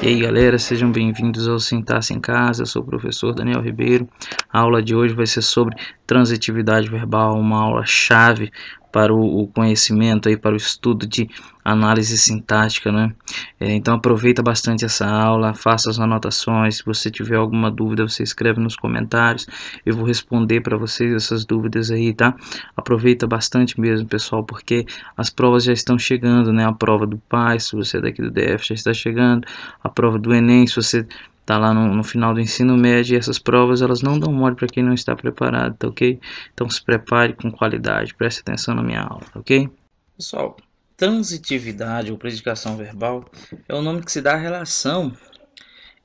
E aí galera, sejam bem-vindos ao Sintaxe em Casa. Eu sou o professor Daniel Ribeiro. A aula de hoje vai ser sobre transitividade verbal, uma aula chave para o conhecimento, aí, para o estudo de análise sintática, né? Então aproveita bastante essa aula, faça as anotações. Se você tiver alguma dúvida, você escreve nos comentários. Eu vou responder para vocês essas dúvidas aí, tá? Aproveita bastante mesmo, pessoal, porque as provas já estão chegando, né? A prova do PAI, se você é daqui do DF, já está chegando. A prova do Enem, se você está lá no final do ensino médio, essas provas elas não dão mole para quem não está preparado, tá ok? Então se prepare com qualidade, preste atenção na minha aula, tá ok? Pessoal, transitividade ou predicação verbal é o nome que se dá à relação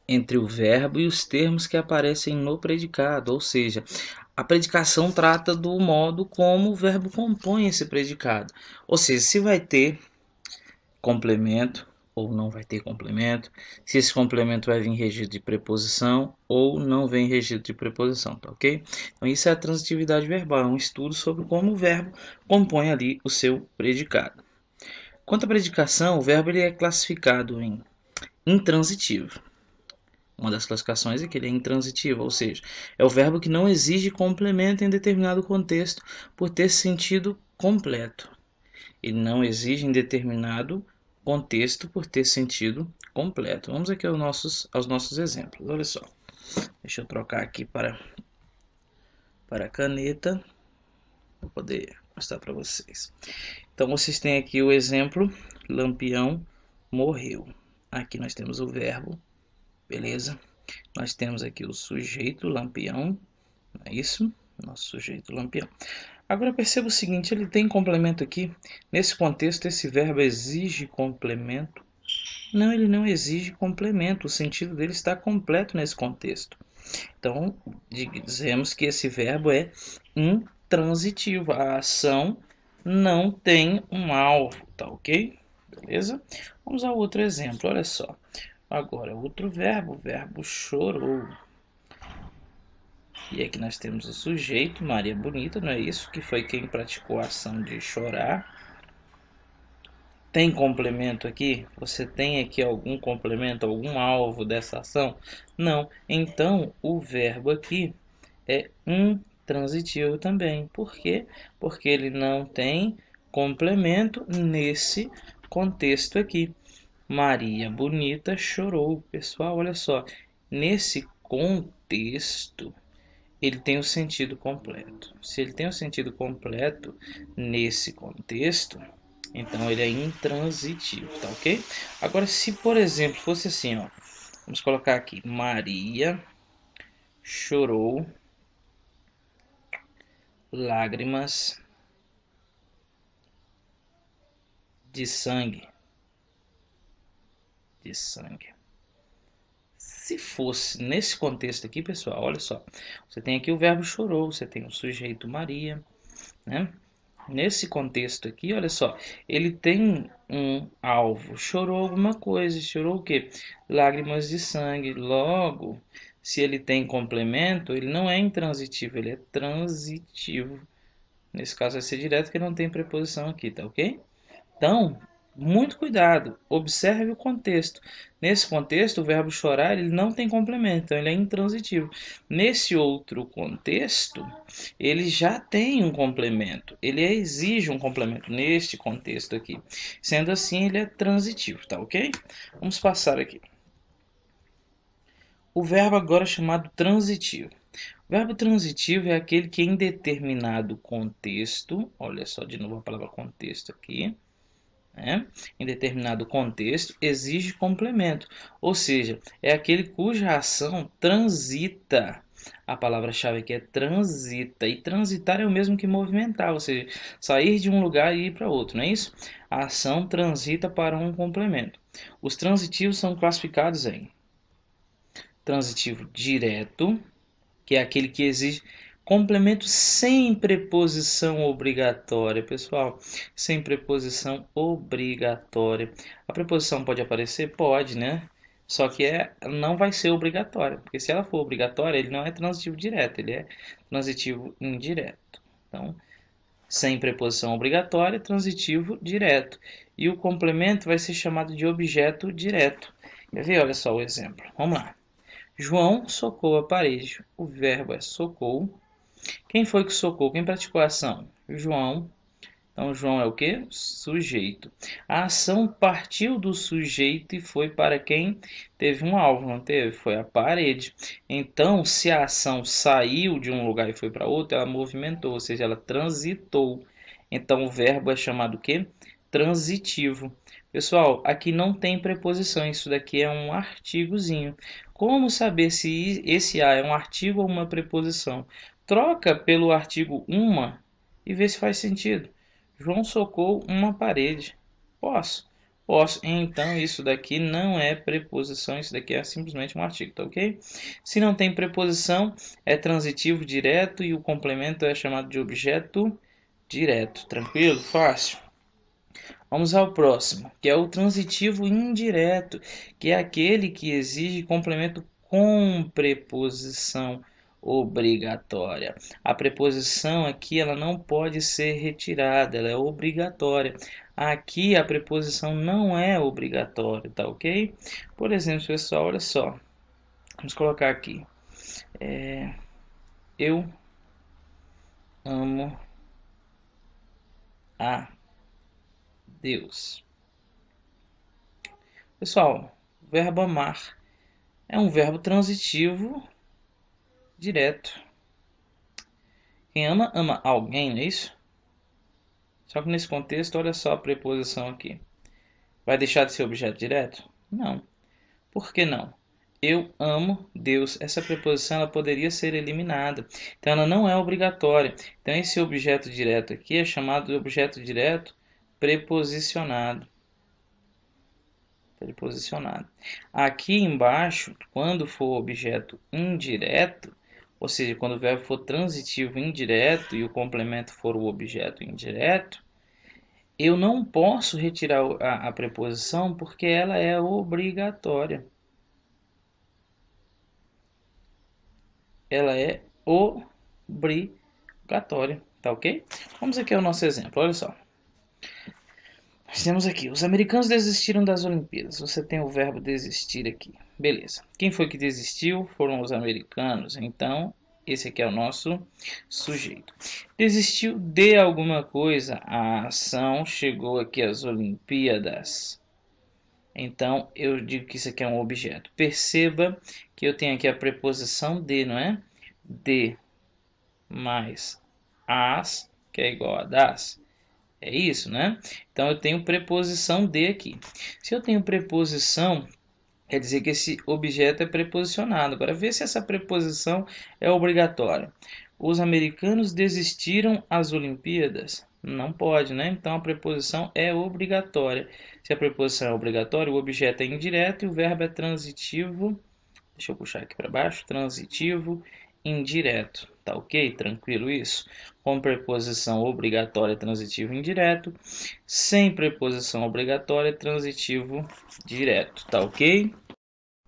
entre o verbo e os termos que aparecem no predicado, ou seja, a predicação trata do modo como o verbo compõe esse predicado, ou seja, se vai ter complemento ou não vai ter complemento, se esse complemento vai vir regido de preposição ou não vem regido de preposição, tá ok? Então isso é a transitividade verbal, é um estudo sobre como o verbo compõe ali o seu predicado. Quanto à predicação, o verbo ele é classificado em intransitivo. Uma das classificações é que ele é intransitivo, ou seja, é o verbo que não exige complemento em determinado contexto por ter sentido completo. Ele não exige em determinado contexto por ter sentido completo. Vamos aqui aos nossos exemplos. Olha só. Deixa eu trocar aqui para a caneta para poder mostrar para vocês. Então vocês têm aqui o exemplo: Lampião morreu. Aqui nós temos o verbo, beleza? Nós temos aqui o sujeito Lampião, não é isso? Nosso sujeito Lampião. Agora perceba o seguinte, ele tem complemento aqui. Nesse contexto, esse verbo exige complemento? Não, ele não exige complemento. O sentido dele está completo nesse contexto. Então, dizemos que esse verbo é intransitivo. A ação não tem um alvo, tá ok? Beleza? Vamos ao outro exemplo, olha só. Agora, outro verbo, o verbo chorou. E aqui nós temos o sujeito, Maria Bonita, não é isso? Que foi quem praticou a ação de chorar. Tem complemento aqui? Você tem aqui algum complemento, algum alvo dessa ação? Não. Então, o verbo aqui é intransitivo também. Por quê? Porque ele não tem complemento nesse contexto aqui. Maria Bonita chorou. Pessoal, olha só. Nesse contexto, ele tem o sentido completo. Se ele tem o sentido completo nesse contexto, então ele é intransitivo, tá ok? Agora, se por exemplo fosse assim, ó, vamos colocar aqui: Maria chorou lágrimas de sangue. De sangue. Se fosse nesse contexto aqui, pessoal, olha só. Você tem aqui o verbo chorou, você tem o sujeito Maria, né? Nesse contexto aqui, olha só, ele tem um alvo. Chorou alguma coisa. Chorou o quê? Lágrimas de sangue. Logo, se ele tem complemento, ele não é intransitivo, ele é transitivo. Nesse caso vai ser direto, porque não tem preposição aqui, tá ok? Então, muito cuidado, observe o contexto. Nesse contexto, o verbo chorar ele não tem complemento, então ele é intransitivo. Nesse outro contexto, ele já tem um complemento, ele exige um complemento neste contexto aqui. Sendo assim, ele é transitivo, tá ok? Vamos passar aqui. O verbo agora é chamado transitivo. O verbo transitivo é aquele que em determinado contexto, olha só de novo a palavra contexto aqui, em determinado contexto, exige complemento, ou seja, é aquele cuja ação transita. A palavra-chave aqui é transita, e transitar é o mesmo que movimentar, ou seja, sair de um lugar e ir para outro, não é isso? A ação transita para um complemento. Os transitivos são classificados em transitivo direto, que é aquele que exige complemento sem preposição obrigatória, pessoal, sem preposição obrigatória. A preposição pode aparecer? Pode, né? Só que não vai ser obrigatória, porque se ela for obrigatória, ele não é transitivo direto, ele é transitivo indireto. Então, sem preposição obrigatória, transitivo direto. E o complemento vai ser chamado de objeto direto, Quer ver? Olha só o exemplo. Vamos lá. João socou a parede. O verbo é socou. Quem foi que socou? Quem praticou a ação? João. Então, João é o que? Sujeito. A ação partiu do sujeito e foi para quem teve um alvo, não teve? Foi a parede. Então, se a ação saiu de um lugar e foi para outro, ela movimentou, ou seja, ela transitou. Então, o verbo é chamado o quê? Transitivo. Pessoal, aqui não tem preposição, isso daqui é um artigozinho. Como saber se esse a é um artigo ou uma preposição? Troca pelo artigo uma e vê se faz sentido. João socou uma parede. Posso? Posso. Então, isso daqui não é preposição, isso daqui é simplesmente um artigo, tá ok? Se não tem preposição, é transitivo direto e o complemento é chamado de objeto direto. Tranquilo? Fácil. Vamos ao próximo, que é o transitivo indireto, que é aquele que exige complemento com preposição obrigatória. A preposição aqui ela não pode ser retirada, ela é obrigatória. Aqui a preposição não é obrigatória, tá ok? Por exemplo, pessoal, olha só. Vamos colocar aqui. Eu amo a Deus. Pessoal, o verbo amar é um verbo transitivo direto. Quem ama, ama alguém, não é isso? Só que nesse contexto, olha só a preposição aqui. Vai deixar de ser objeto direto? Não. Por que não? Eu amo Deus. Essa preposição ela poderia ser eliminada. Então ela não é obrigatória. Então esse objeto direto aqui é chamado de objeto direto preposicionado. Preposicionado. Aqui embaixo, quando for objeto indireto, ou seja, quando o verbo for transitivo indireto e o complemento for o objeto indireto, eu não posso retirar a preposição porque ela é obrigatória. Ela é obrigatória, tá ok? Vamos aqui ao nosso exemplo, olha só. Nós temos aqui, os americanos desistiram das Olimpíadas. Você tem o verbo desistir aqui. Beleza. Quem foi que desistiu? Foram os americanos. Então, esse aqui é o nosso sujeito. Desistiu de alguma coisa. A ação chegou aqui às Olimpíadas. Então, eu digo que isso aqui é um objeto. Perceba que eu tenho aqui a preposição de, não é? De mais as, que é igual a das. É isso, né? Então eu tenho preposição de aqui. Se eu tenho preposição, quer dizer que esse objeto é preposicionado. Agora, vê se essa preposição é obrigatória. Os americanos desistiram às Olimpíadas? Não pode, né? Então a preposição é obrigatória. Se a preposição é obrigatória, o objeto é indireto e o verbo é transitivo. Deixa eu puxar aqui para baixo. Transitivo indireto. Tá ok? Tranquilo isso? Com preposição obrigatória, transitivo indireto. Sem preposição obrigatória, transitivo direto. Tá ok?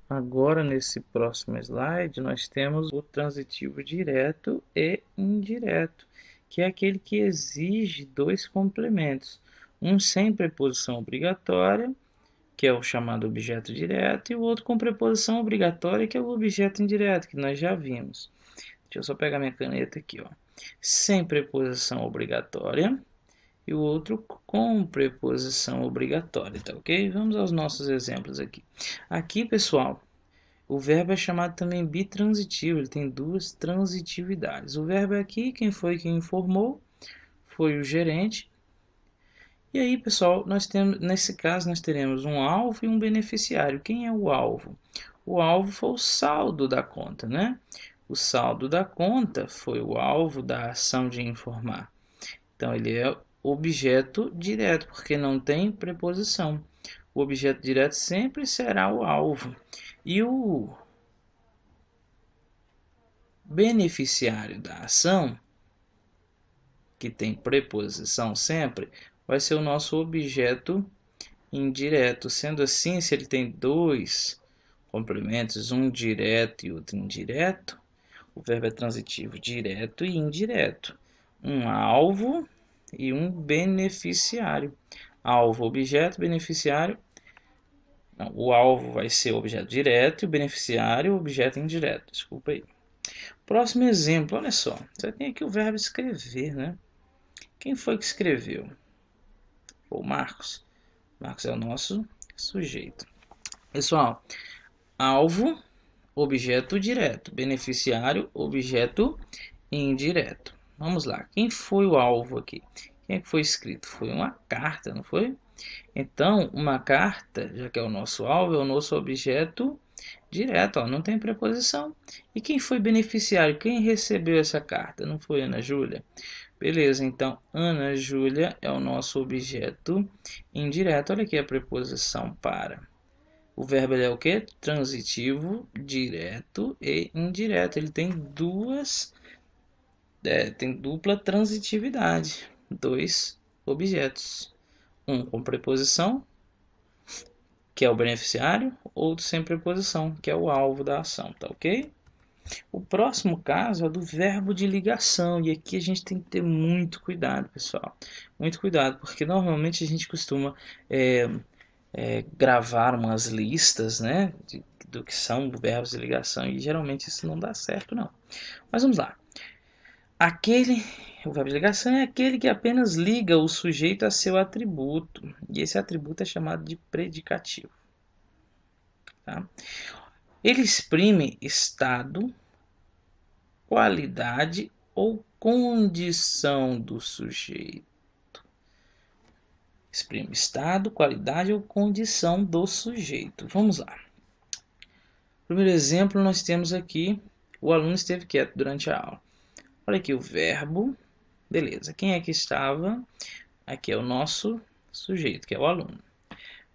Agora, nesse próximo slide, nós temos o transitivo direto e indireto, que é aquele que exige dois complementos. Um sem preposição obrigatória, que é o chamado objeto direto, e o outro com preposição obrigatória, que é o objeto indireto, que nós já vimos. Deixa eu só pegar minha caneta aqui, ó. Sem preposição obrigatória e o outro com preposição obrigatória, tá ok? Vamos aos nossos exemplos aqui. Aqui, pessoal, o verbo é chamado também bitransitivo, ele tem duas transitividades. O verbo é aqui, quem foi quem informou? Foi o gerente. E aí, pessoal, nós temos, nesse caso, nós teremos um alvo e um beneficiário. Quem é o alvo? O alvo foi o saldo da conta, né? O saldo da conta foi o alvo da ação de informar. Então, ele é objeto direto, porque não tem preposição. O objeto direto sempre será o alvo. E o beneficiário da ação, que tem preposição sempre, vai ser o nosso objeto indireto. Sendo assim, se ele tem dois complementos, um direto e outro indireto, o verbo é transitivo direto e indireto. Um alvo e um beneficiário. Alvo, objeto, beneficiário, Não, o alvo vai ser o objeto direto e o beneficiário o objeto indireto. Desculpa aí. Próximo exemplo, olha só. Você tem aqui o verbo escrever, né? Quem foi que escreveu? Foi o Marcos. Marcos é o nosso sujeito. Pessoal, alvo, objeto direto. Beneficiário, objeto indireto. Vamos lá. Quem foi o alvo aqui? Quem é que foi escrito? Foi uma carta, não foi? Então, uma carta, já que é o nosso alvo, é o nosso objeto direto, ó, não tem preposição. E quem foi beneficiário? Quem recebeu essa carta? Não foi Ana Júlia? Beleza, então Ana Júlia é o nosso objeto indireto. Olha aqui a preposição para. O verbo é o que? Transitivo, direto e indireto. Ele tem tem dupla transitividade. Dois objetos. Um com preposição, que é o beneficiário, outro sem preposição, que é o alvo da ação, tá ok? O próximo caso é do verbo de ligação, e aqui a gente tem que ter muito cuidado, pessoal. Muito cuidado, porque normalmente a gente costuma gravar umas listas, né, do que são verbos de ligação, e geralmente isso não dá certo, não. Mas vamos lá. O verbo de ligação é aquele que apenas liga o sujeito a seu atributo, e esse atributo é chamado de predicativo. Tá? Ele exprime estado, qualidade ou condição do sujeito. Exprime estado, qualidade ou condição do sujeito. Vamos lá. Primeiro exemplo, nós temos aqui, o aluno esteve quieto durante a aula. Olha aqui o verbo, beleza. Quem é que estava? Aqui é o nosso sujeito, que é o aluno.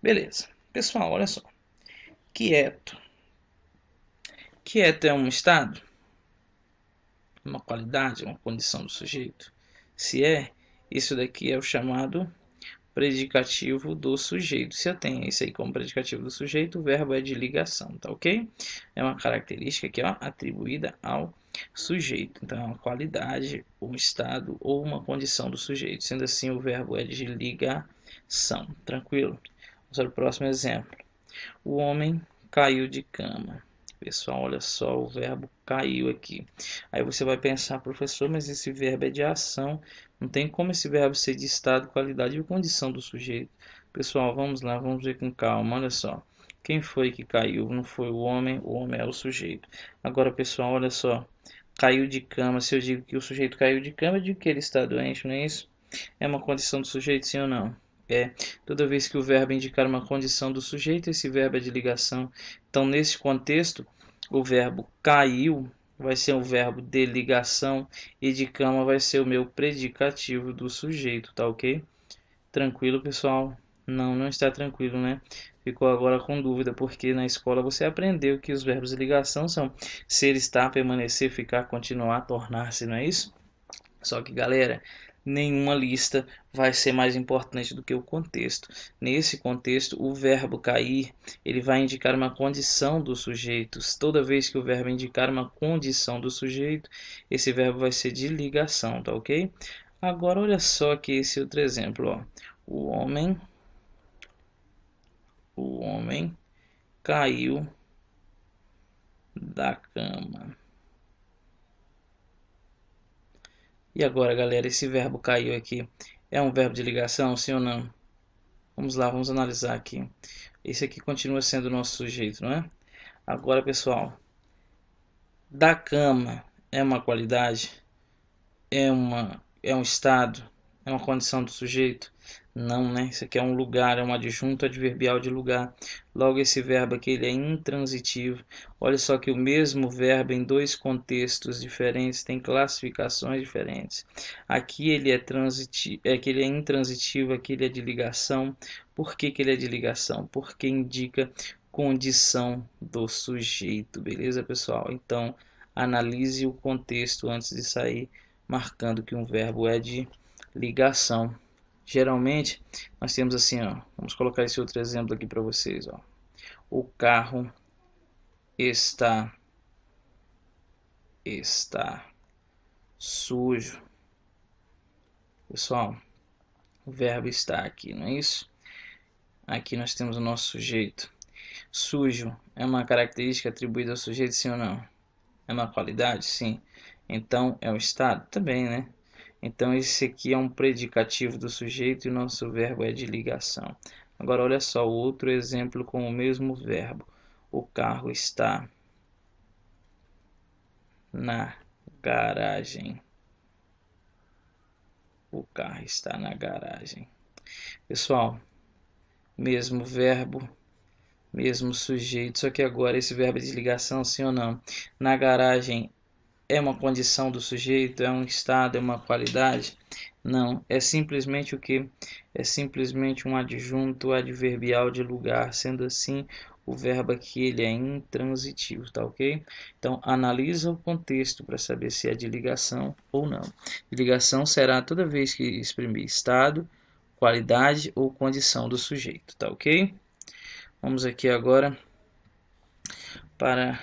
Beleza. Pessoal, olha só. Quieto. Quieto é um estado? Uma qualidade, uma condição do sujeito? Se é, isso daqui é o chamado predicativo do sujeito. Se eu tenho isso aí como predicativo do sujeito, o verbo é de ligação, tá ok? É uma característica aqui, ó, atribuída ao sujeito. Então, é uma qualidade, um estado ou uma condição do sujeito. Sendo assim, o verbo é de ligação. Tranquilo? Vamos para o próximo exemplo. O homem caiu de cama. Pessoal, olha só, o verbo caiu aqui. Aí você vai pensar, professor, mas esse verbo é de ação. Não tem como esse verbo ser de estado, qualidade e condição do sujeito. Pessoal, vamos lá, vamos ver com calma. Olha só. Quem foi que caiu? Não foi o homem é o sujeito. Agora, pessoal, olha só. Caiu de cama. Se eu digo que o sujeito caiu de cama, eu digo que ele está doente, não é isso? É uma condição do sujeito, sim ou não? É, toda vez que o verbo indicar uma condição do sujeito, esse verbo é de ligação. Então, nesse contexto, o verbo caiu vai ser o verbo de ligação e de cama vai ser o meu predicativo do sujeito, tá ok? Tranquilo, pessoal? Não, não está tranquilo, né? Ficou agora com dúvida, porque na escola você aprendeu que os verbos de ligação são ser, estar, permanecer, ficar, continuar, tornar-se, não é isso? Só que, galera, nenhuma lista vai ser mais importante do que o contexto. Nesse contexto, o verbo cair, ele vai indicar uma condição do sujeito. Toda vez que o verbo indicar uma condição do sujeito, esse verbo vai ser de ligação, tá ok? Agora, olha só aqui esse outro exemplo, ó. O homem caiu da cama. E agora, galera, esse verbo caiu aqui é um verbo de ligação, sim ou não? Vamos lá, vamos analisar aqui. Esse aqui continua sendo o nosso sujeito, não é? Agora, pessoal, da cama é uma qualidade? É um estado? É uma condição do sujeito? Não, né? Isso aqui é um lugar, é um adjunto adverbial de lugar. Logo, esse verbo aqui ele é intransitivo. Olha só que o mesmo verbo em dois contextos diferentes tem classificações diferentes. Aqui ele é transitivo, que ele é intransitivo, aqui ele é de ligação. Por que ele é de ligação? Porque indica condição do sujeito, beleza, pessoal? Então, analise o contexto antes de sair marcando que um verbo é de ligação. Geralmente, nós temos assim, ó, vamos colocar esse outro exemplo aqui para vocês, ó. O carro está sujo. Pessoal, o verbo está aqui, não é isso? Aqui nós temos o nosso sujeito. Sujo é uma característica atribuída ao sujeito, sim ou não? É uma qualidade? Sim. Então é um estado? Também, né? Então esse aqui é um predicativo do sujeito e o nosso verbo é de ligação. Agora olha só o outro exemplo com o mesmo verbo. O carro está na garagem. O carro está na garagem. Pessoal, mesmo verbo, mesmo sujeito, só que agora esse verbo é de ligação, sim ou não? Na garagem é uma condição do sujeito, é um estado, é uma qualidade? Não, é simplesmente o que? É simplesmente um adjunto adverbial de lugar, sendo assim, o verbo aqui ele é intransitivo, tá ok? Então, analisa o contexto para saber se é de ligação ou não. De ligação será toda vez que exprimir estado, qualidade ou condição do sujeito, tá ok? Vamos aqui agora para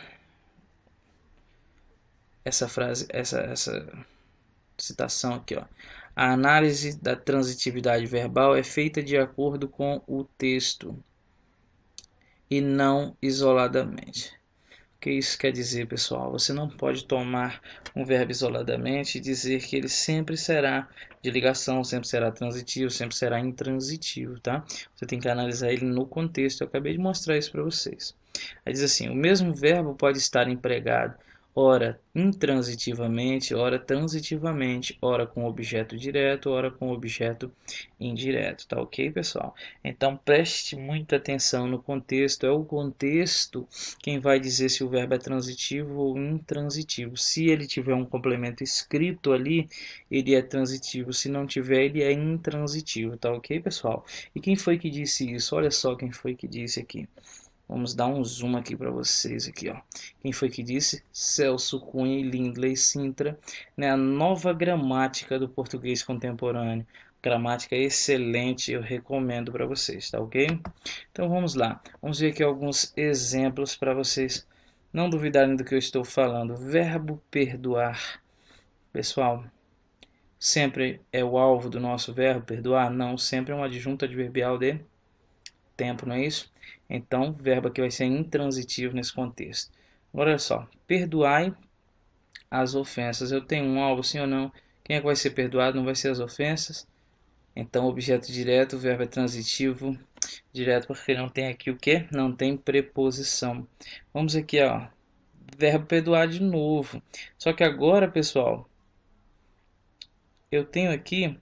essa frase, essa citação aqui, ó. A análise da transitividade verbal é feita de acordo com o texto e não isoladamente. O que isso quer dizer, pessoal? Você não pode tomar um verbo isoladamente e dizer que ele sempre será de ligação, sempre será transitivo, sempre será intransitivo, tá? Você tem que analisar ele no contexto. Eu acabei de mostrar isso para vocês. Aí diz assim, o mesmo verbo pode estar empregado ora intransitivamente, ora transitivamente, ora com objeto direto, ora com objeto indireto, tá ok, pessoal? Então preste muita atenção no contexto, é o contexto quem vai dizer se o verbo é transitivo ou intransitivo. Se ele tiver um complemento escrito ali, ele é transitivo, se não tiver, ele é intransitivo, tá ok, pessoal? E quem foi que disse isso? Olha só quem foi que disse aqui. Vamos dar um zoom aqui para vocês aqui, ó. Quem foi que disse? Celso Cunha e Lindley Sintra, né? A nova gramática do português contemporâneo. Gramática excelente, eu recomendo para vocês, tá ok? Então vamos lá. Vamos ver aqui alguns exemplos para vocês não duvidarem do que eu estou falando. Verbo perdoar. Pessoal, sempre é o alvo do nosso verbo perdoar? Não, sempre é um adjunto adverbial de tempo, não é isso? Então, o verbo aqui vai ser intransitivo nesse contexto. Agora, olha só. Perdoai as ofensas. Eu tenho um alvo, sim ou não? Quem é que vai ser perdoado? Não vai ser as ofensas? Então, objeto direto, o verbo é transitivo. Direto porque não tem aqui o que? Não tem preposição. Vamos aqui, ó. Verbo perdoar de novo. Só que agora, pessoal, eu tenho aqui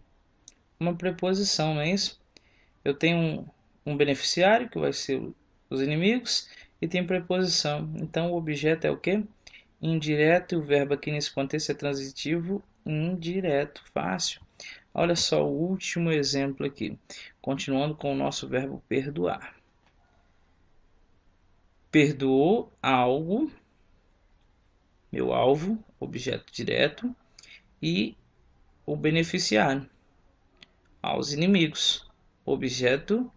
uma preposição, não é isso? Eu tenho um beneficiário, que vai ser os inimigos, e tem preposição. Então, o objeto é o que? Indireto, e o verbo aqui nesse contexto é transitivo indireto. Fácil. Olha só o último exemplo aqui. Continuando com o nosso verbo perdoar. Perdoou algo, meu alvo, objeto direto, e o beneficiário, aos inimigos, objeto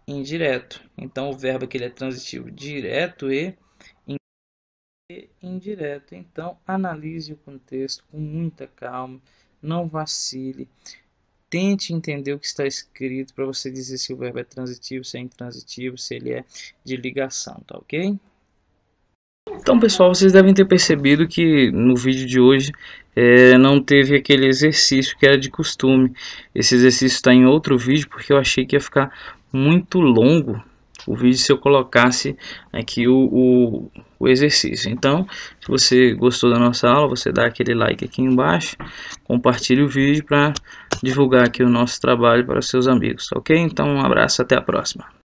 indireto. Então o verbo aqui ele é transitivo direto e indireto. Então analise o contexto com muita calma, não vacile. Tente entender o que está escrito para você dizer se o verbo é transitivo, se é intransitivo, se ele é de ligação, tá ok? Então, pessoal, vocês devem ter percebido que no vídeo de hoje não teve aquele exercício que era de costume. Esse exercício está em outro vídeo porque eu achei que ia ficar muito longo o vídeo se eu colocasse aqui o exercício. Então, se você gostou da nossa aula, você dá aquele like aqui embaixo, compartilhe o vídeo para divulgar aqui o nosso trabalho para os seus amigos, tá ok? Então, um abraço, até a próxima.